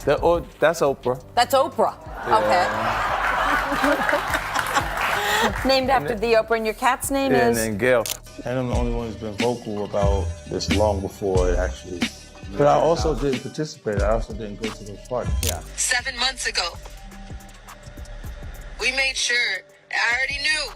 That's Oprah. That's Oprah. Yeah. Okay. Named after the Oprah, and your cat's name is? And then Gail. And I'm the only one who's been vocal about this long before it actually. But I also didn't participate. I also didn't go to those parties. Yeah. 7 months ago, we made sure, I already knew,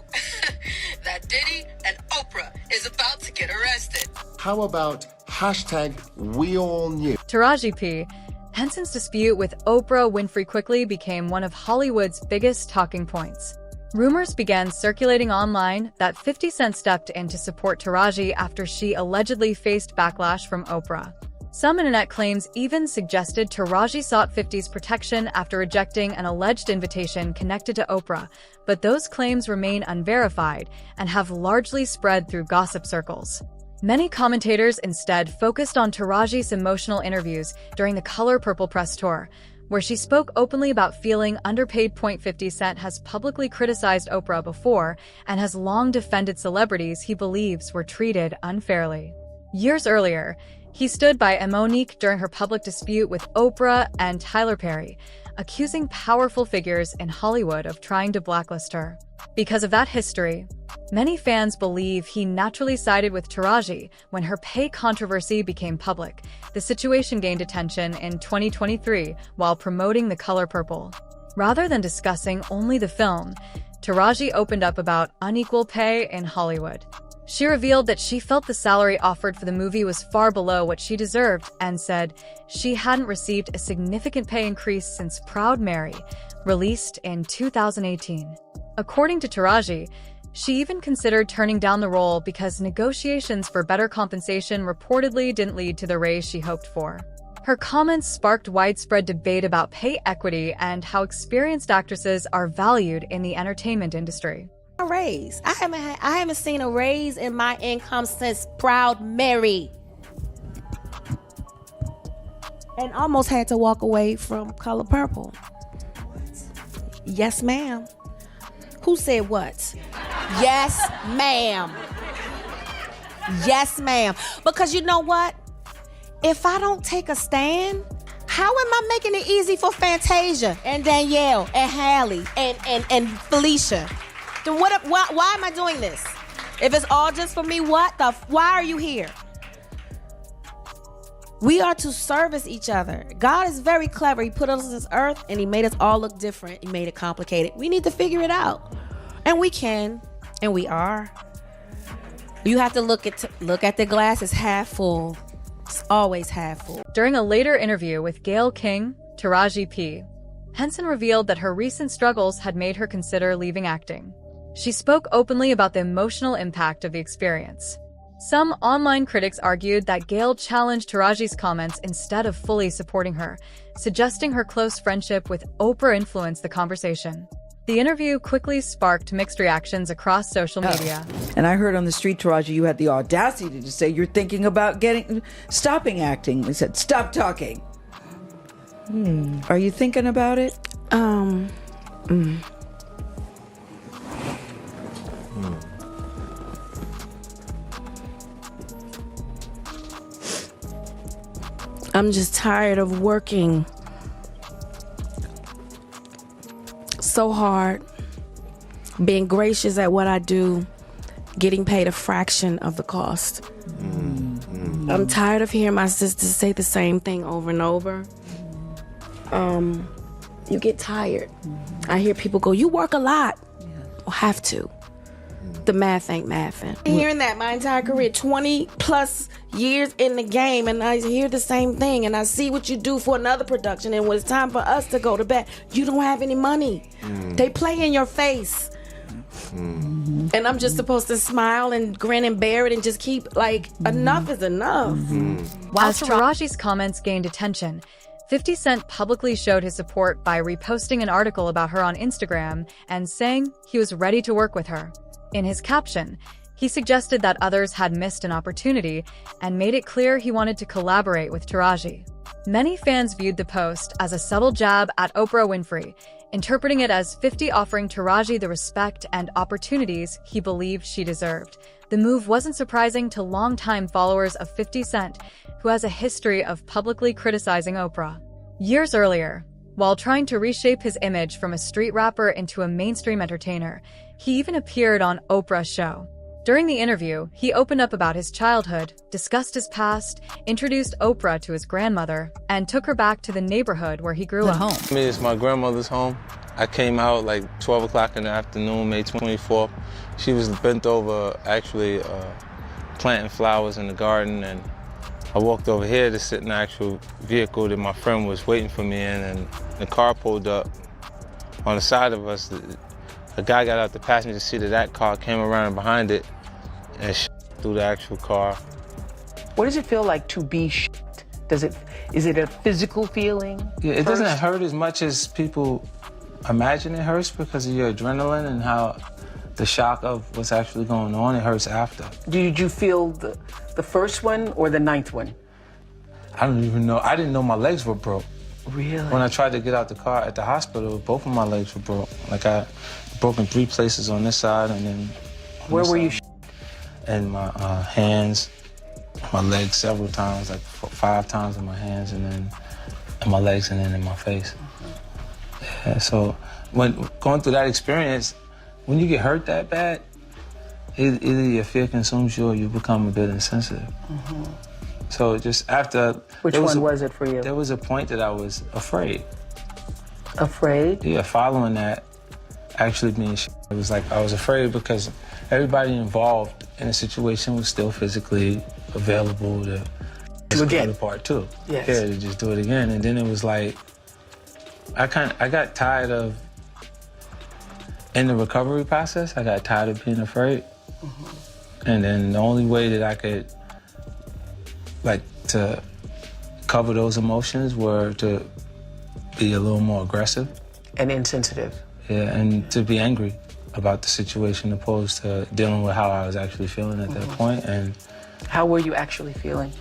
that Diddy and Oprah is about to get arrested. How about hashtag we all knew? Taraji P. Henson's dispute with Oprah Winfrey quickly became one of Hollywood's biggest talking points. Rumors began circulating online that 50 Cent stepped in to support Taraji after she allegedly faced backlash from Oprah. Some internet claims even suggested Taraji sought 50's protection after rejecting an alleged invitation connected to Oprah, but those claims remain unverified and have largely spread through gossip circles. Many commentators instead focused on Taraji's emotional interviews during the Color Purple press tour, where she spoke openly about feeling underpaid. 50 Cent has publicly criticized Oprah before and has long defended celebrities he believes were treated unfairly. Years earlier, he stood by Monique during her public dispute with Oprah and Tyler Perry, accusing powerful figures in Hollywood of trying to blacklist her. Because of that history, many fans believe he naturally sided with Taraji when her pay controversy became public. The situation gained attention in 2023 while promoting The Color Purple. Rather than discussing only the film, Taraji opened up about unequal pay in Hollywood. She revealed that she felt the salary offered for the movie was far below what she deserved and said she hadn't received a significant pay increase since Proud Mary, released in 2018. According to Taraji, she even considered turning down the role because negotiations for better compensation reportedly didn't lead to the raise she hoped for. Her comments sparked widespread debate about pay equity and how experienced actresses are valued in the entertainment industry. A raise. I haven't seen a raise in my income since Proud Mary. And almost had to walk away from Color Purple. Yes, ma'am. Who said what? Yes, ma'am. Yes, ma'am. Because you know what? If I don't take a stand, how am I making it easy for Fantasia and Danielle and Hallie and Felicia? Then why am I doing this? If it's all just for me, why are you here? We are to service each other. God is very clever. He put us on this earth and he made us all look different. He made it complicated. We need to figure it out. And we can, and we are. You have to look at the glass as half full. It's always half full. During a later interview with Gail King, Taraji P. Henson revealed that her recent struggles had made her consider leaving acting. She spoke openly about the emotional impact of the experience. Some online critics argued that Gail challenged Taraji's comments instead of fully supporting her, suggesting her close friendship with Oprah influenced the conversation. The interview quickly sparked mixed reactions across social media. And I heard on the street, Taraji, you had the audacity to say you're thinking about stopping acting. They said, stop talking. Are you thinking about it? I'm just tired of working so hard, being gracious at what I do, getting paid a fraction of the cost. I'm tired of hearing my sisters say the same thing over and over. You get tired. I hear people go, you work a lot. Well, have to. The math ain't mathin'. Hearing that my entire career, 20 plus years in the game, and I hear the same thing, and I see what you do for another production, and when it's time for us to go to bed, you don't have any money. They play in your face. And I'm just supposed to smile and grin and bear it and just keep, enough is enough. While Taraji's comments gained attention, 50 Cent publicly showed his support by reposting an article about her on Instagram and saying he was ready to work with her. In his caption, he suggested that others had missed an opportunity and made it clear he wanted to collaborate with Taraji. Many fans viewed the post as a subtle jab at Oprah Winfrey, interpreting it as 50 offering Taraji the respect and opportunities he believed she deserved. The move wasn't surprising to longtime followers of 50 Cent, who has a history of publicly criticizing Oprah. Years earlier, while trying to reshape his image from a street rapper into a mainstream entertainer, he even appeared on Oprah's show. During the interview, he opened up about his childhood, discussed his past, introduced Oprah to his grandmother, and took her back to the neighborhood where he grew up. I mean, it's my grandmother's home. I came out like 12 o'clock in the afternoon, May 24th. She was bent over, actually planting flowers in the garden, and I walked over here to sit in the actual vehicle that my friend was waiting for me in, and the car pulled up. On the side of us, a guy got out the passenger seat of that car, came around behind it, and through the actual car. What does it feel like to be is it a physical feeling? Yeah, it doesn't hurt as much as people imagine it hurts because of your adrenaline and how the shock of what's actually going on. It hurts after. Did you feel the first one or the ninth one? I don't even know. I didn't know my legs were broke. Really? When I tried to get out the car at the hospital, both of my legs were broke. Like I broke in 3 places on this side and then Where were you? And my hands, my legs several times, like 5 times in my hands, and then in my legs, and then in my face. Yeah, so when going through that experience, when you get hurt that bad, either your fear consumes you or you become a bit insensitive. So just after... Which one was it for you? There was a point that I was afraid. Afraid? Yeah, following that, actually being it was like I was afraid because everybody involved in the situation was still physically available to do again. Part 2. Yes. Yeah, to just do it again. And then it was like, I got tired of, in the recovery process, I got tired of being afraid. And then the only way that I could, like, to cover those emotions were to be a little more aggressive. And insensitive. Yeah, and to be angry about the situation opposed to dealing with how I was actually feeling at that point. And how were you actually feeling?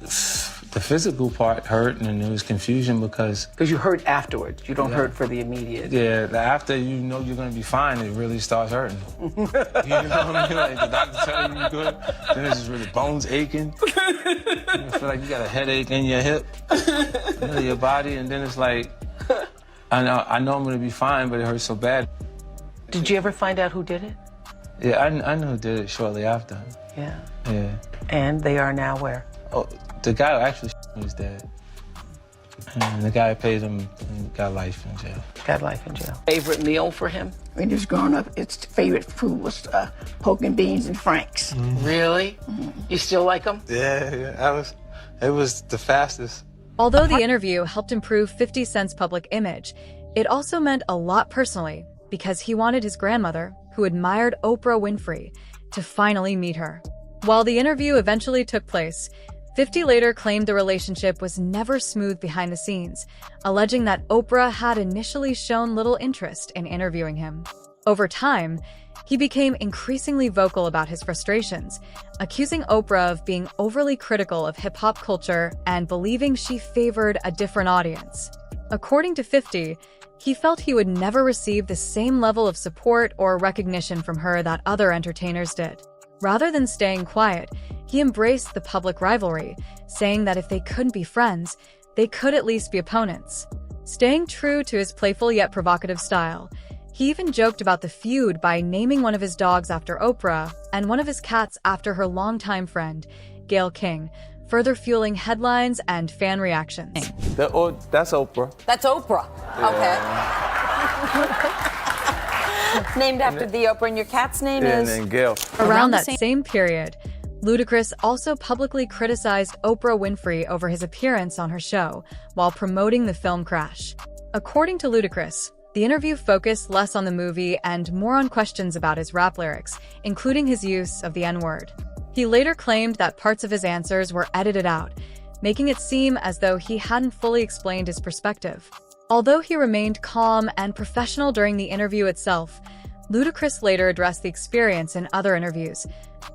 The physical part hurt, and there was confusion because you hurt afterwards. You don't hurt for the immediate. Yeah, after you know you're gonna be fine, it really starts hurting. You know what I mean? Like the doctor telling you you're good, then it's just really bones aching. You feel like you got a headache in your hip, your body, and then it's like, I know I'm gonna be fine, but it hurts so bad. Did you ever find out who did it? Yeah, I knew who did it shortly after. Yeah. Yeah. And they are now where? Oh, the guy who actually was dead. And the guy paid him and got life in jail. Got life in jail. Favorite meal for him? When he was growing up, its favorite food was pork and beans and Franks. Really? You still like them? Yeah. It was the fastest. Although the interview helped improve 50 Cent's public image, it also meant a lot personally because he wanted his grandmother, who admired Oprah Winfrey, to finally meet her. While the interview eventually took place, 50 later claimed the relationship was never smooth behind the scenes, alleging that Oprah had initially shown little interest in interviewing him. Over time, he became increasingly vocal about his frustrations, accusing Oprah of being overly critical of hip-hop culture and believing she favored a different audience. According to 50, he felt he would never receive the same level of support or recognition from her that other entertainers did. Rather than staying quiet, he embraced the public rivalry, saying that if they couldn't be friends, they could at least be opponents. Staying true to his playful yet provocative style, he even joked about the feud by naming one of his dogs after Oprah and one of his cats after her longtime friend, Gail King, further fueling headlines and fan reactions. That's Oprah. That's Oprah. Okay. Named after the Oprah, and your cat's name is? And then Gail. Around that same period, Ludacris also publicly criticized Oprah Winfrey over his appearance on her show while promoting the film Crash. According to Ludacris, the interview focused less on the movie and more on questions about his rap lyrics, including his use of the N-word. He later claimed that parts of his answers were edited out, making it seem as though he hadn't fully explained his perspective. Although he remained calm and professional during the interview itself, Ludacris later addressed the experience in other interviews,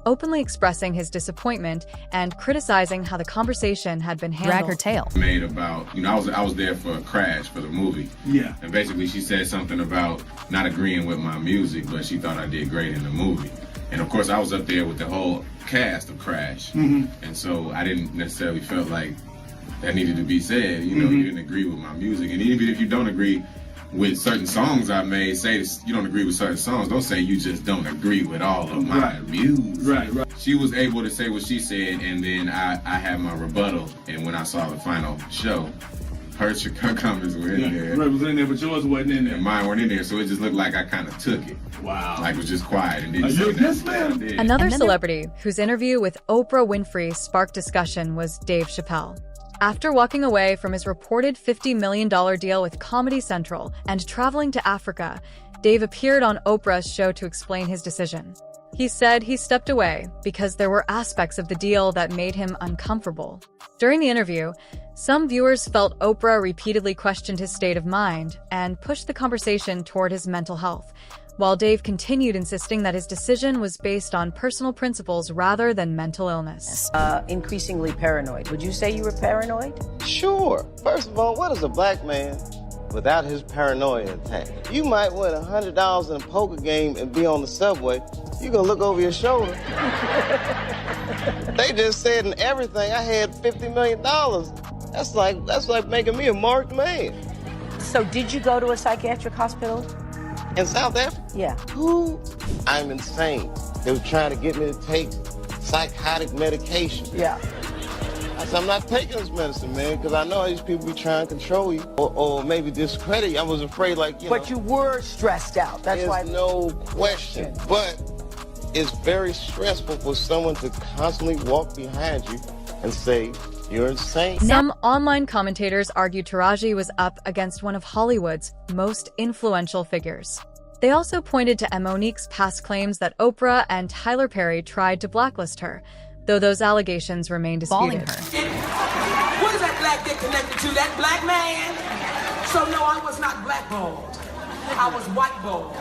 openly expressing his disappointment and criticizing how the conversation had been handled. Drag her tail. Made about, I was there for Crash, for the movie. Yeah. And basically she said something about not agreeing with my music, but she thought I did great in the movie. And of course I was up there with the whole cast of Crash. And so I didn't necessarily feel like that needed to be said. You know, you didn't agree with my music. And even if you don't agree with certain songs I made, say you don't agree with certain songs, don't say you just don't agree with all of my music. Right. She was able to say what she said, and then I had my rebuttal. And when I saw the final show, her comments were in there. Right, was in there, but yours wasn't in there. And mine weren't in there, so it just looked like I kind of took it. Wow. Like, was just quiet and didn't Are you say this nothing. man? Another celebrity whose interview with Oprah Winfrey sparked discussion was Dave Chappelle. After walking away from his reported $50 million deal with Comedy Central and traveling to Africa, Dave appeared on Oprah's show to explain his decision. He said he stepped away because there were aspects of the deal that made him uncomfortable. During the interview, some viewers felt Oprah repeatedly questioned his state of mind and pushed the conversation toward his mental health, while Dave continued insisting that his decision was based on personal principles rather than mental illness. Increasingly paranoid. Would you say you were paranoid? Sure. First of all, what is a black man without his paranoia intact? You might win $100 in a poker game and be on the subway. You're gonna look over your shoulder. They just said in everything I had $50 million. That's like making me a marked man. So did you go to a psychiatric hospital? In South Africa? Yeah. Who? I'm insane. They were trying to get me to take psychotic medication. Yeah. I said, I'm not taking this medicine, man, because I know these people be trying to control you or maybe discredit you. I was afraid, like, you know. But you were stressed out. That's There's why. no question. But it's very stressful for someone to constantly walk behind you and say, you're insane. Some online commentators argued Taraji was up against one of Hollywood's most influential figures. They also pointed to Monique's past claims that Oprah and Tyler Perry tried to blacklist her, though those allegations remain disputed. What is that black dick connected to? That black man? So no, I was not blackballed. I was whiteballed.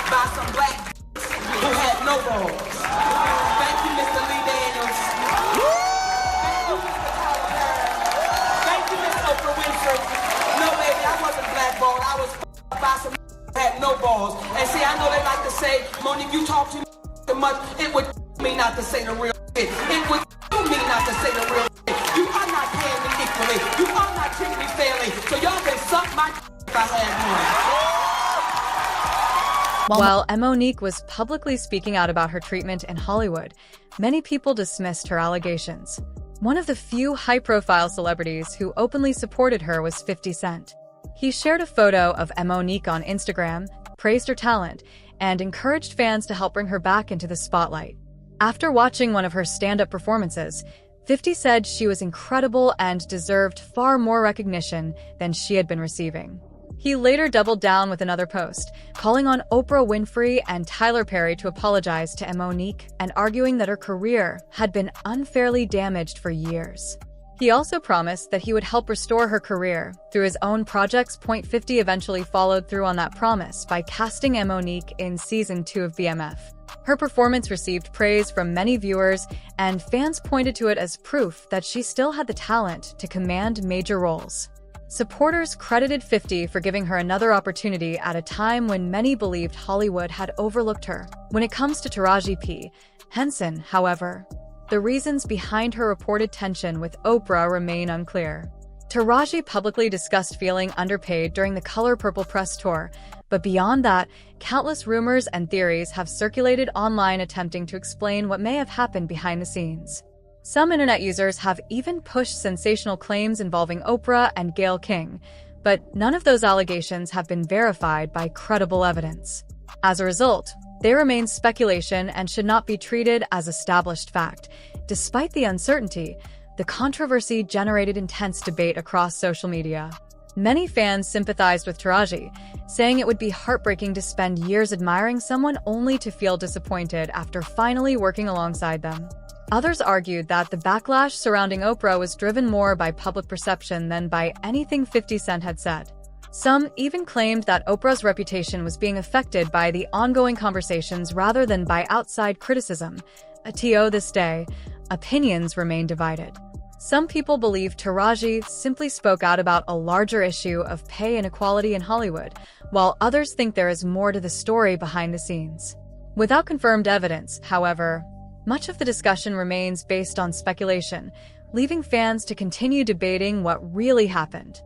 By some black who had no balls. Thank you, Mr. Lee Daniels. Thank you, Mr. Tyler Perry. Thank you, Miss Oprah Winfrey. No, baby, I wasn't blackballed. I was by some who had no balls. And see, I know they like to say, Monique, you talk too much. It would me not to say the real shit. It would me not to say the real shit. You are not paying me equally. You are not treating me fairly. So y'all can suck my if I had one. While Monique was publicly speaking out about her treatment in Hollywood, many people dismissed her allegations. One of the few high-profile celebrities who openly supported her was 50 Cent. He shared a photo of Monique on Instagram, praised her talent, and encouraged fans to help bring her back into the spotlight. After watching one of her stand-up performances, 50 said she was incredible and deserved far more recognition than she had been receiving. He later doubled down with another post, calling on Oprah Winfrey and Tyler Perry to apologize to Monique and arguing that her career had been unfairly damaged for years. He also promised that he would help restore her career through his own projects. 50 eventually followed through on that promise by casting Monique in Season 2 of BMF. Her performance received praise from many viewers, and fans pointed to it as proof that she still had the talent to command major roles. Supporters credited 50 for giving her another opportunity at a time when many believed Hollywood had overlooked her. When it comes to Taraji P. Henson, however, the reasons behind her reported tension with Oprah remain unclear. Taraji publicly discussed feeling underpaid during the Color Purple press tour, but beyond that, countless rumors and theories have circulated online attempting to explain what may have happened behind the scenes. Some internet users have even pushed sensational claims involving Oprah and Gail King, but none of those allegations have been verified by credible evidence. As a result, they remain speculation and should not be treated as established fact. Despite the uncertainty, the controversy generated intense debate across social media. Many fans sympathized with Taraji, saying it would be heartbreaking to spend years admiring someone only to feel disappointed after finally working alongside them. Others argued that the backlash surrounding Oprah was driven more by public perception than by anything 50 Cent had said. Some even claimed that Oprah's reputation was being affected by the ongoing conversations rather than by outside criticism. To this day, opinions remain divided. Some people believe Taraji simply spoke out about a larger issue of pay inequality in Hollywood, while others think there is more to the story behind the scenes. Without confirmed evidence, however, Much of the discussion remains based on speculation, leaving fans to continue debating what really happened.